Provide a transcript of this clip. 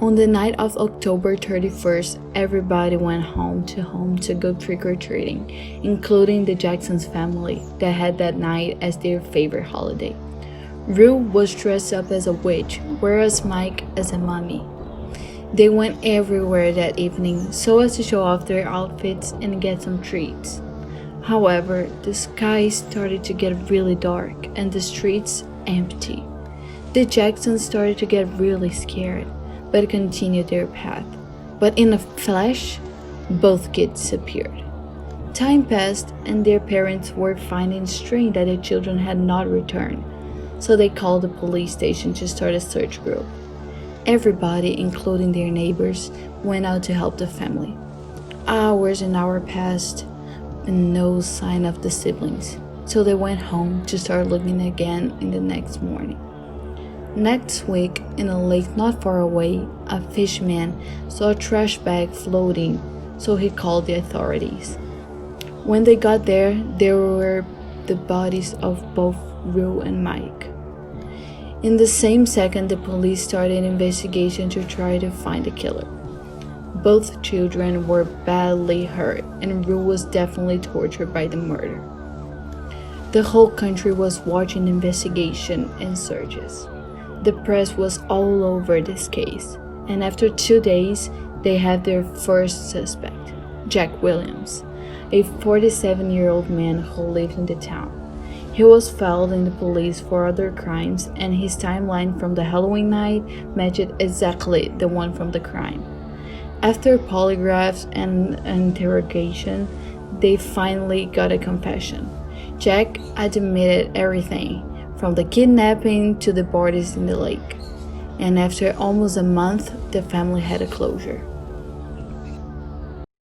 On the night of October 31st, everybody went home to go trick-or-treating, including the Jackson's family that had that night as their favorite holiday. Rue was dressed up as a witch, whereas Mike as a mummy. They went everywhere that evening so as to show off their outfits and get some treats. However, the sky started to get really dark and the streets empty. The Jacksons started to get really scared, but continued their path. But in a flash, both kids disappeared. Time passed and their parents were finding strange that their children had not returned, so they called the police station to start a search group. Everybody, including their neighbors, went out to help the family. Hours and hours passed and no sign of the siblings, so they went home to start looking again in the next morning. Next week, in a lake not far away, a fisherman saw a trash bag floating, so he called the authorities. When they got there were the bodies of both Rue and Mike. In the same second, the police started an investigation to try to find the killer. Both children were badly hurt, and Rue was definitely tortured by the murder. The whole country was watching the investigation and searches. The press was all over this case, and after 2 days, they had their first suspect, Jack Williams, a 47-year-old man who lived in the town. He was filed in the police for other crimes, and his timeline from the Halloween night matched exactly the one from the crime. After polygraphs and interrogation, they finally got a confession. Jack admitted everything, from the kidnapping to the bodies in the lake. And after almost a month, the family had a closure.